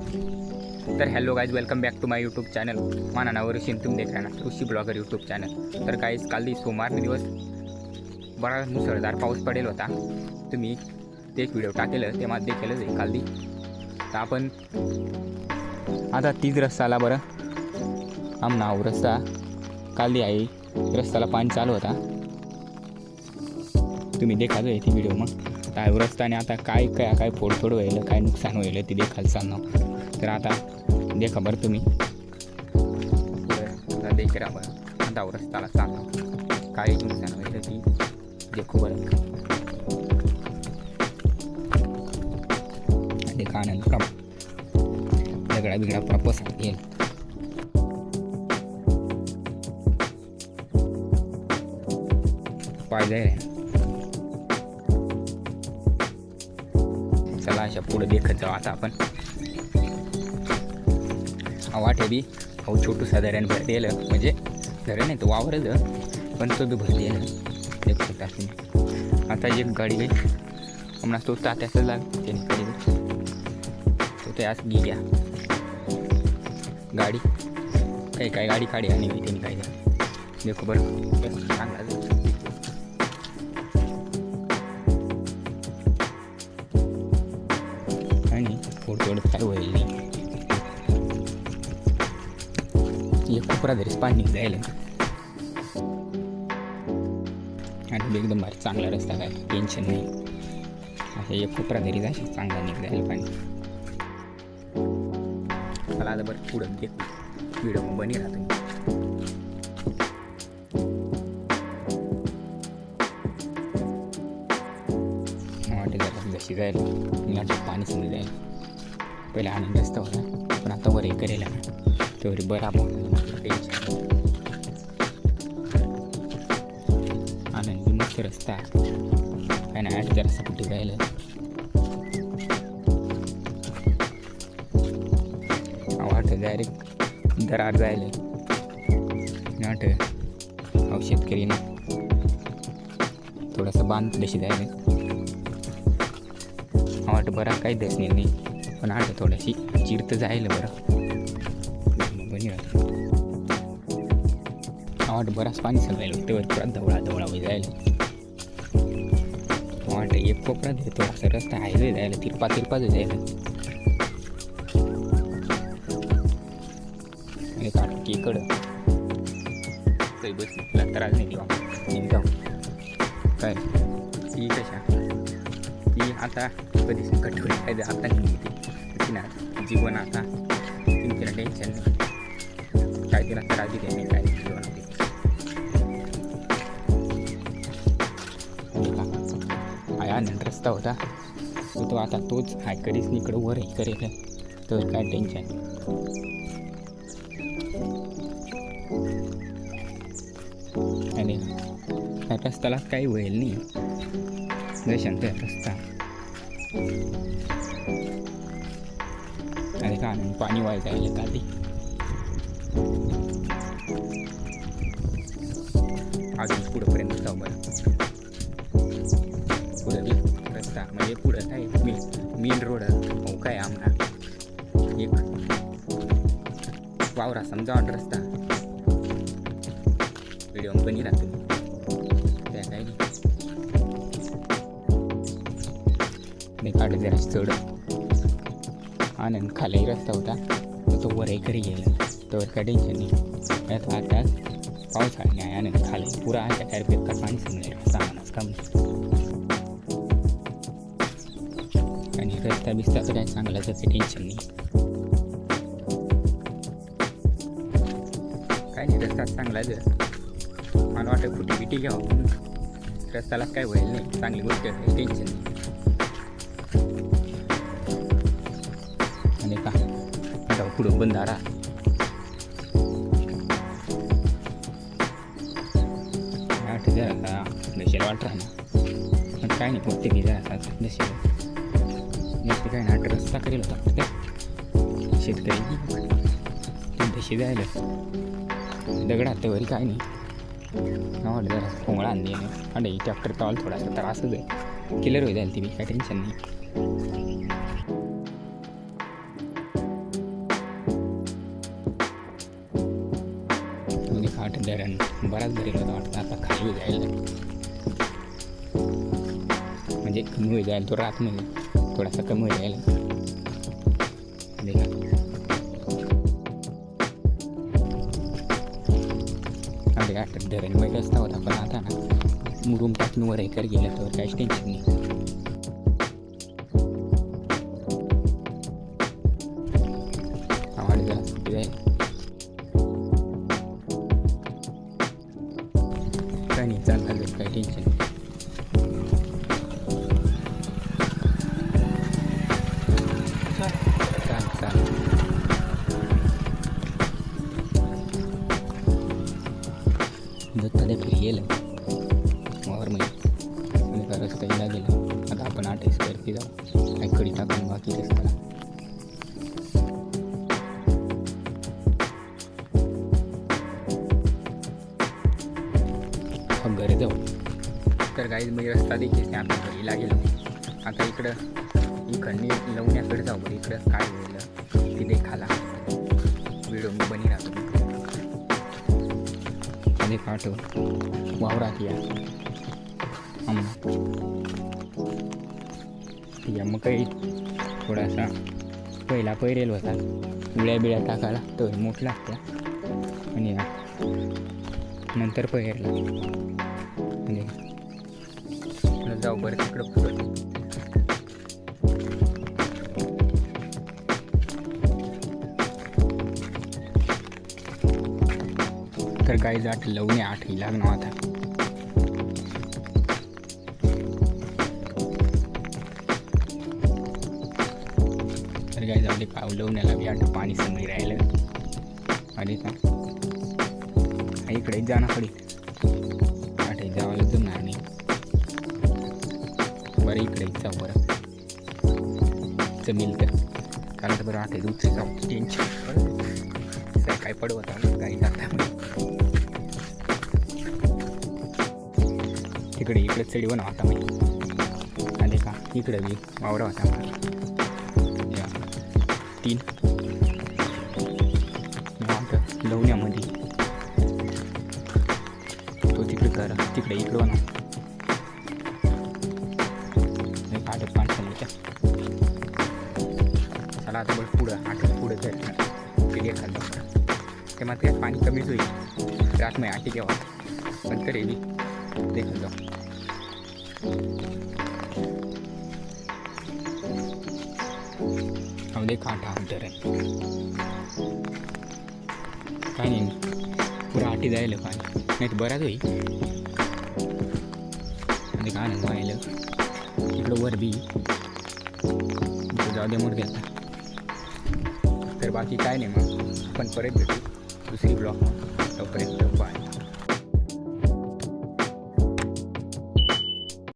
तर hello guys, welcome back to my YouTube channel. माझं नाव ऋषी, तुम्ही देख रहा ना ऋषी ब्लॉगर यूट्यूब चॅनल. तर गाइज, काल सोमवारने दिवस बरा मुसळधार पाऊस पडेल होता. तुम्ही ते एक व्हिडिओ टाकेलं ते मला देखीलच आहे काल. तर आपण आता तीच रस्ताला बरं आमना रस्ता काल आहे. रस्त्याला पाणी चालू होता, तुम्ही देखाल ती व्हिडिओ. मग आता रस्त्याने आता काय काय काय फोडफोड व्हायला, काय नुकसान व्हायला ते देखाल चालणं. तर आता देखा बरं तुम्ही आता देख रहा बरं आता रस्त्याला चालणं काय नुकसान व्हायला ती देखो बरं. देखा आनंद का दगडा बिगडा पुरा पसरत येईल. पाय जाय चला अशा पुढे देखत जाऊ आता आपण. वाटे बी अहो छोटूसा धरण भर दिलं, म्हणजे धरण आहे तो वावरलं पण तो बी भर दिलं. देखू शकता तुम्ही. आता एक गाडी गई हमारा तो तात्याचं लाग त्याने गाडी गई तो ते आज गेल्या गाडी काही काय गाडी काढी आणि त्याने काय देखो बरं चांगला. आणि थोडं काय होईल नाही. एक कोपरा तरीच पाणी जायला आणि एकदम भारी चांगला रस्ता, काय टेन्शन नाही. असं एक कोपरा तरी जायचं चांगला निघायला पाणी. चला आता बरं पुढं देखू व्हिडिओ बनी राहतो. वाटे जरा जशी जायला मी वाटतं पाणी समजा जायला. पहिला आनंद रस्ता होता पण आता वर हे करेल तर बरं आपण टेन्शन. आनंदी मस्त रस्ता काय नाही आठ जरासा कुठे जायला. वाट डायरेक्ट दरार जायला नाट अहो शेतकरी ना थोडासा बांध तशी जायला. वाट बरा काही दसणे नाही पण आठ थोडीशी चिरत जायला बरं बनी राहतो. वाट बराच पाणी सजायला तेव्हा परत धवळा धवळा जायला. वाट एक कोपरा थोडासा रस्ता हायवे जायला तिरपा तिरपाच जायला. एक आटकीकडं काही बसली तुला त्रास नाही देवा निघाव काय ती कशा ती आता कधी संकट होईल काय आता निघते ना जीवन. आता तिला टेन्शन नाही काय तिला त्रास दिले नाही काय जीवनात. आनंद रस्ता होता तो आता तोच हाय कधीच इकडं वर हे करेल तर काय टेन्शन. आणि ह्या रस्त्याला काही होईल नाही शांत रस्ता. आणि का आनंद पाणी वाय जायला काली अजून पुढंपर्यंत जाऊ बरं. पुढं रस्ता म्हणजे पुढं काय मेन रोड हो काय आमना एक वावरा समजा रस्ता व्हिडिओ बनी राहतो त्या काय नाही काढ जरा चढ. आनंद खाली रस्ता होता तो वरही घरी गेला तर काय टेन्शन नाही. आता आता पावसाळा नाही आनंद खाली पुरा अशा टायरपेट का पाणी समजायला सामानच काम. आणि रस्ता बिस्ताचं काय चांगलाच टेन्शन नाही. काय नाही रस्ता चांगला जर मला वाटतं कुठे बिटी घ्यावं रस्त्याला काय होईल नाही. चांगली गोष्ट आहे टेन्शन नाही. आणि का आता पुढं बंधारा आठ जरा दशेला वाट राहणार पण काय नाही प्रत्येक जरा दशेला जास्त काय नाट रस्ता करेल होता काय शेतकरी दशी जायला दगडात वरी काय नाही. वाटतं जरा कोंगळा आणली आणि ट्रॅक्टर तवाल थोडासा त्रासच आहे. किलर होईल ती बी काय टेन्शन नाही. वाटत धरण बराच भरेल होता वाटतं. आता खाली जायला म्हणजे कमी होई जाईल तो रातमध्ये थोडासा कमी होई जाईल. अरे वाटत धरण मध्ये रस्ता होता पण आता ना मुरुम टाकून वर एकर गेलं तर काहीच टेन्शन नाही. आवाज जरा सुटी जाईल काही नाही चाललं काही टेन्शन नाही. दत्ता फिर गेलं वावरमध्ये रस्ता गेलं. आता आपण 8 स्क्वेअरची जाऊ ऐकडी टाकून बाकी रस्ता घरी जाऊ. तर काही मी रस्ता देखील नाही आता घरी लागेल. आता इकडनी लवण्याकडे जाऊ बरं. इकडं काय होईल तिथे खाला व्हिडिओ मी बनी राहतो. आणि पाठव वावरात या मग काही थोडासा पहिला पैरेल होता उड्या बिळ्या टाकायला तर मोठ लागतं आणि नंतर पैरला म्हणजे जाऊ बरं तिकडं पुढं. तर काही जाट लवणे 8 लागणार आता. तर काही जाऊ पाव लवण्याला बी आता पाणी समोर राहिलं आणि का इकडे जाणं पडेल. 8 जावायला जमणार नाही. बरं इकडे जाऊ बरं जमेल तर कारण तर बरं 8 दुसरी जाऊ टेन्शन काय पडवत आलं काही टाकता तिकडे इकडे चढी बनवा आता मी आले का इकडे बी वावरा होता मला 3 लवण्यामध्ये तो तिकडे करा तिकडे इकडं बनवा 8 चालले चला आता बरं पुढं 8 पुढं जायचं ते खाल्लं ते मात्र काय पाणी कमीच होईल रात नाही 8 घ्यावा पण तरी बी ते खाल्लं. अवधे काठा अंतर आहे काय नाही पुरा 8 जायला पाणी नाही तर बराच होईल. आणि काय नाही व्हायला इकडं वर बी जाऊ दे मोर आता. तर बाकी काय नाही मग आपण परत भेटू दुसरी ब्लॉग तोपर्यंत बाय.